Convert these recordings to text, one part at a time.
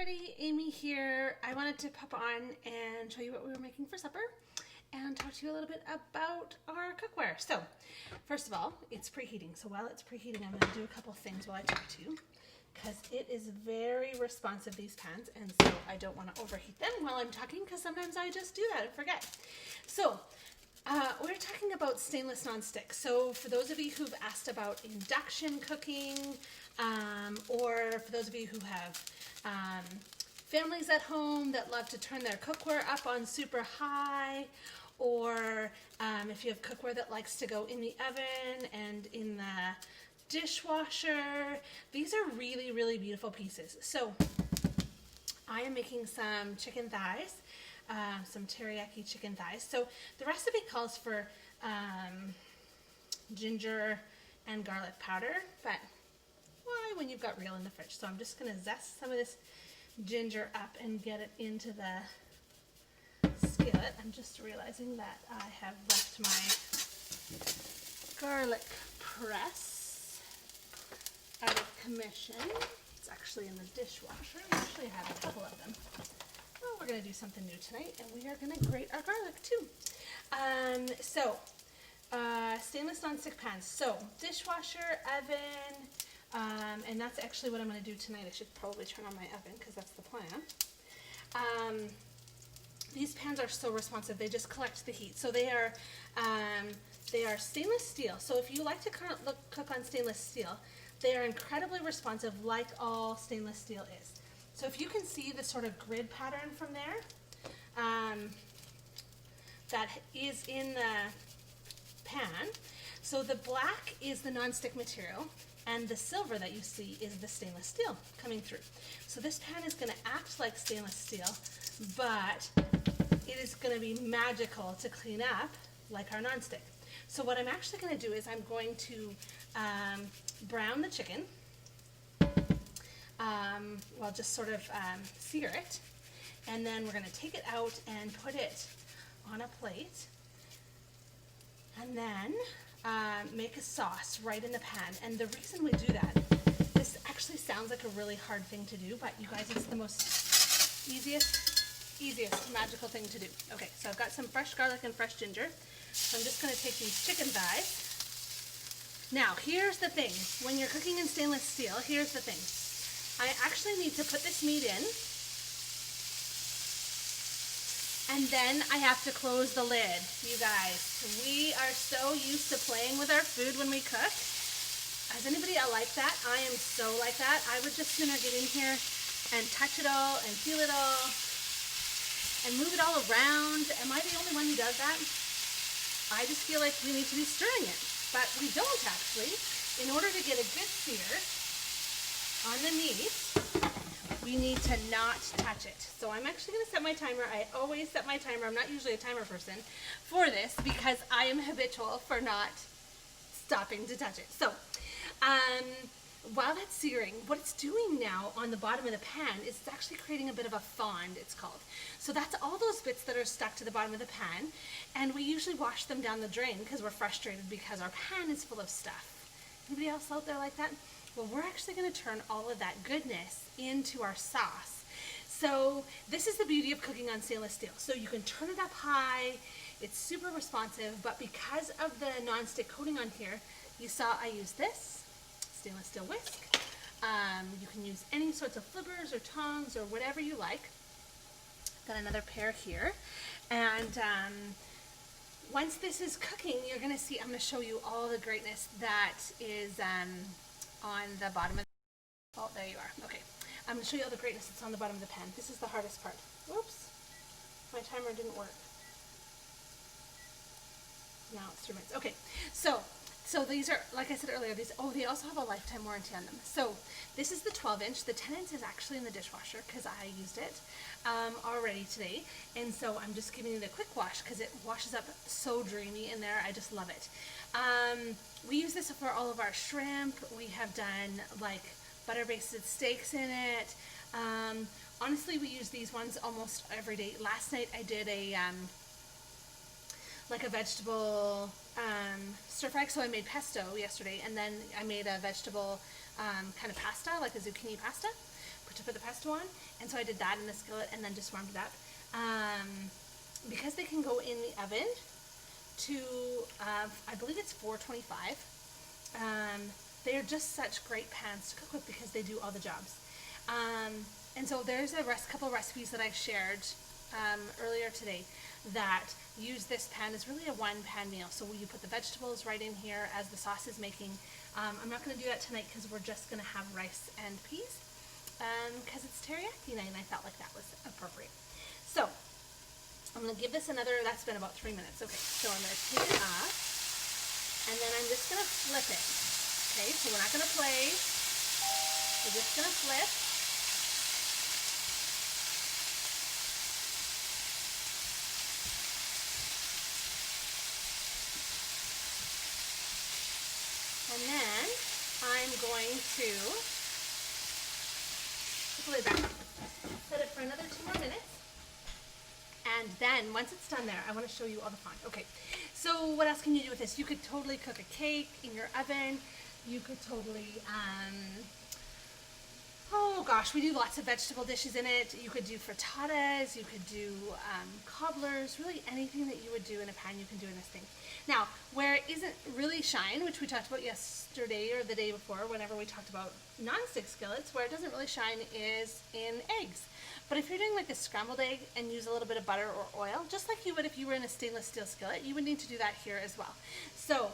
everybody, Amy here. I wanted to pop on and show you what we were making for supper and talk to you a little bit about our cookware. So, first of all, it's preheating. So while it's preheating, I'm going to do a couple things while I talk to you because it is very responsive, these pans, and so I don't want to overheat them while I'm talking because sometimes I just do that and forget. So, we're talking about stainless nonstick. So for those of you who've asked about induction cooking, or for those of you who have families at home that love to turn their cookware up on super high, or if you have cookware that likes to go in the oven and in the dishwasher, these are really, really beautiful pieces. So I am making some chicken thighs. Some teriyaki chicken thighs. So the recipe calls for ginger and garlic powder, but why when you've got real in the fridge? So I'm just going to zest some of this ginger up and get it into the skillet. I'm just realizing that I have left my garlic press out of commission. It's actually in the dishwasher. I actually have a couple of them. Well, we're going to do something new tonight, and we are going to grate our garlic too. Stainless nonstick pans. So, dishwasher, oven, and that's actually what I'm going to do tonight. I should probably turn on my oven because that's the plan. These pans are so responsive; they just collect the heat. So they are stainless steel. So if you like to cook on stainless steel, they are incredibly responsive, like all stainless steel is. So if you can see the sort of grid pattern from there, that is in the pan. So the black is the nonstick material, and the silver that you see is the stainless steel coming through. So this pan is going to act like stainless steel, but it is going to be magical to clean up like our nonstick. So what I'm actually going to do is I'm going to brown the chicken. Well, just sort of sear it, and then we're going to take it out and put it on a plate, and then make a sauce right in the pan. And the reason we do that, this actually sounds like a really hard thing to do, but you guys, it's the most easiest magical thing to do. Okay, so I've got some fresh garlic and fresh ginger, so I'm just going to take these chicken thighs. Now, here's the thing. When you're cooking in stainless steel, here's the thing. I actually need to put this meat in, and then I have to close the lid. You guys, we are so used to playing with our food when we cook. Is anybody like that? I am so like that. I would just sooner get in here and touch it all and feel it all and move it all around. Am I the only one who does that? I just feel like we need to be stirring it, but we don't actually. In order to get a good sear on the meat, we need to not touch it. So I'm actually going to set my timer. I always set my timer. I'm not usually a timer person for this because I am habitual for not stopping to touch it. So while that's searing, what it's doing now on the bottom of the pan is it's actually creating a bit of a fond, it's called. So that's all those bits that are stuck to the bottom of the pan, and we usually wash them down the drain because we're frustrated because our pan is full of stuff. Anybody else out there like that? Well, we're actually going to turn all of that goodness into our sauce. So this is the beauty of cooking on stainless steel. So you can turn it up high, it's super responsive, but because of the nonstick coating on here, you saw I used this stainless steel whisk. You can use any sorts of flippers or tongs or whatever you like. Got another pair here. And once this is cooking, you're going to see, I'm going to show you all the greatness that is on the bottom of the, oh, there you are. Okay. I'm going to show you all the greatness that's on the bottom of the pan. This is the hardest part. Whoops. My timer didn't work. Now it's 2 minutes. Okay. So these are, like I said earlier, they also have a lifetime warranty on them. So this is the 12-inch. The 10-inch is actually in the dishwasher because I used it already today. And so I'm just giving it a quick wash because it washes up so dreamy in there. I just love it. We use this for all of our shrimp. We have done like butter-basted steaks in it. Honestly, we use these ones almost every day. Last night I did a vegetable stir fry. So I made pesto yesterday, and then I made a vegetable kind of pasta, like a zucchini pasta. to put the pesto on, and so I did that in the skillet and then just warmed it up. Because they can go in the oven to, I believe it's 425. They are just such great pans to cook with because they do all the jobs. And so there's a couple recipes that I shared earlier today that use this pan as really a one pan meal. So you put the vegetables right in here as the sauce is making. I'm not going to do that tonight because we're just going to have rice and peas because it's teriyaki night and I felt like that was appropriate. So I'm going to give this another, that's been about 3 minutes. Okay, so I'm going to take it off and then I'm just going to flip it. Okay, so we're not going to play. We're just going to flip. And then I'm going to put the lid back, set it for another 2 more minutes. And then once it's done there, I want to show you all the fun. Okay, so what else can you do with this? You could totally cook a cake in your oven. You could totally, oh gosh, we do lots of vegetable dishes in it. You could do frittatas, you could do cobblers, really anything that you would do in a pan you can do in this thing. Now, where it isn't really shine, which we talked about yesterday or the day before, whenever we talked about non-stick skillets, where it doesn't really shine is in eggs. But if you're doing like a scrambled egg and use a little bit of butter or oil, just like you would if you were in a stainless steel skillet, you would need to do that here as well. So,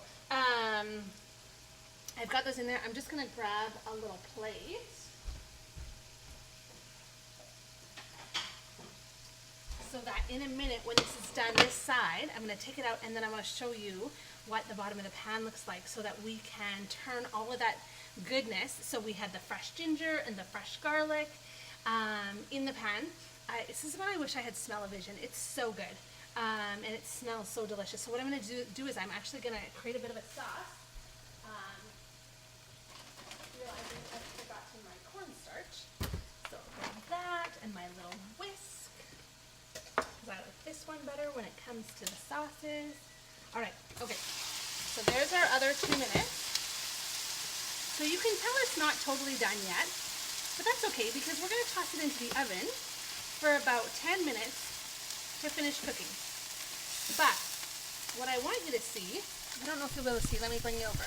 I've got those in there. I'm just going to grab a little plate. So that in a minute when this is done this side, I'm going to take it out and then I want to show you what the bottom of the pan looks like so that we can turn all of that goodness. So we had the fresh ginger and the fresh garlic in the pan. This is when I wish I had smell-o-vision. It's so good. And it smells so delicious. So what I'm going to do is I'm actually going to create a bit of a sauce. Realizing I've forgotten my cornstarch. So I'll grab that and my little whisk. Because I like this one better when it comes to the sauces. Alright, okay. So there's our other 2 minutes. So you can tell it's not totally done yet. But that's okay because we're going to toss it into the oven for about 10 minutes to finish cooking. But what I want you to see, I don't know if you'll be able to see, let me bring you over.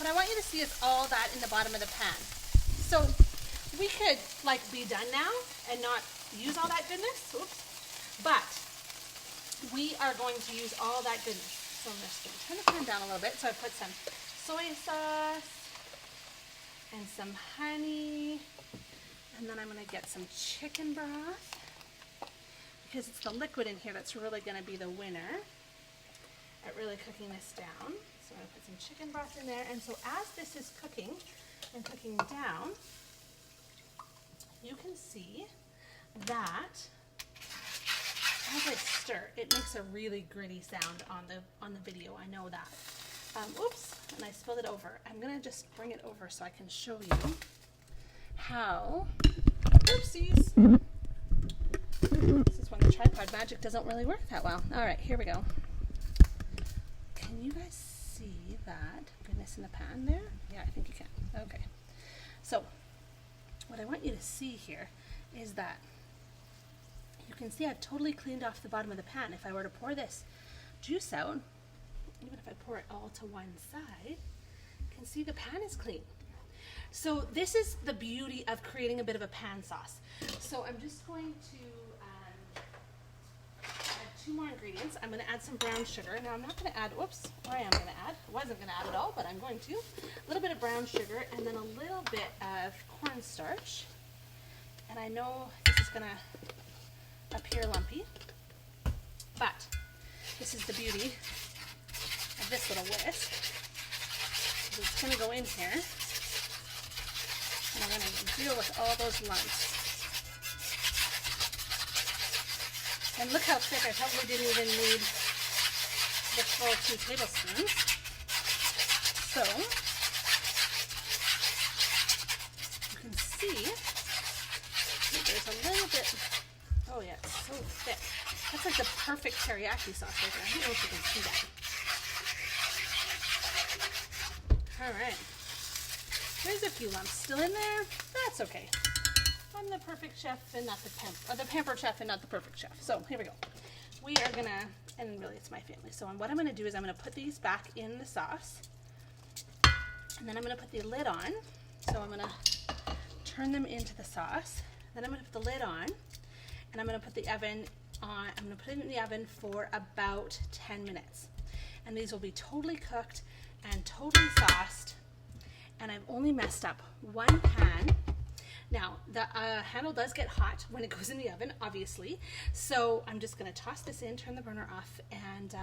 What I want you to see is all that in the bottom of the pan. So we could like be done now and not use all that goodness, oops, but we are going to use all that goodness. So I'm just going to turn the pan down a little bit. So I put some soy sauce and some honey, and then I'm going to get some chicken broth because it's the liquid in here that's really going to be the winner at really cooking this down. So I'm going to put some chicken broth in there, and so as this is cooking and cooking down, you can see that as I stir, it makes a really gritty sound on the video. I know that. Oops, and I spilled it over. I'm going to just bring it over so I can show you how, oopsies. This is when the tripod magic doesn't really work that well. All right, here we go. Can you guys see that goodness in the pan there? Yeah, I think you can. Okay. So what I want you to see here is that you can see I've totally cleaned off the bottom of the pan. If I were to pour this juice out, even if I pour it all to one side, you can see the pan is clean. So this is the beauty of creating a bit of a pan sauce. So I'm just going to add 2 more ingredients. I'm going to add some brown sugar. Now I'm not going to add, whoops, or I am going to add. I wasn't going to add it all, but I'm going to. A little bit of brown sugar and then a little bit of cornstarch. And I know this is going to appear lumpy, but this is the beauty of this little whisk. It's going to go in here, and I'm going to deal with all those lumps. And look how thick, I probably didn't even need the full 2 tablespoons. So, you can see that there's a little bit, oh yeah, it's so thick. That's like the perfect teriyaki sauce right there. I don't know if you can see that. Alright. There's a few lumps still in there. That's okay. I'm the perfect chef and not the pampered chef and not the perfect chef. So here we go. We are gonna, and really it's my family. So what I'm gonna do is I'm gonna put these back in the sauce, and then I'm gonna put the lid on. So I'm gonna turn them into the sauce. Then I'm gonna put the lid on, and I'm gonna put the oven on. I'm gonna put it in the oven for about 10 minutes, and these will be totally cooked and totally sauced. And I've only messed up one pan. Now, the handle does get hot when it goes in the oven, obviously. So I'm just gonna toss this in, turn the burner off, and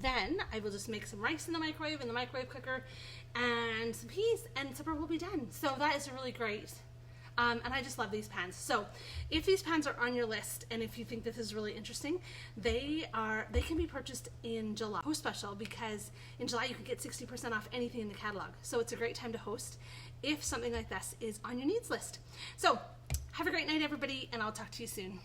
then I will just make some rice in the microwave cooker, and some peas, and supper will be done. So that is really great. And I just love these pans. So if these pans are on your list, and if you think this is really interesting, they can be purchased in July. Host special, because in July you can get 60% off anything in the catalog. So it's a great time to host if something like this is on your needs list. So have a great night, everybody, and I'll talk to you soon.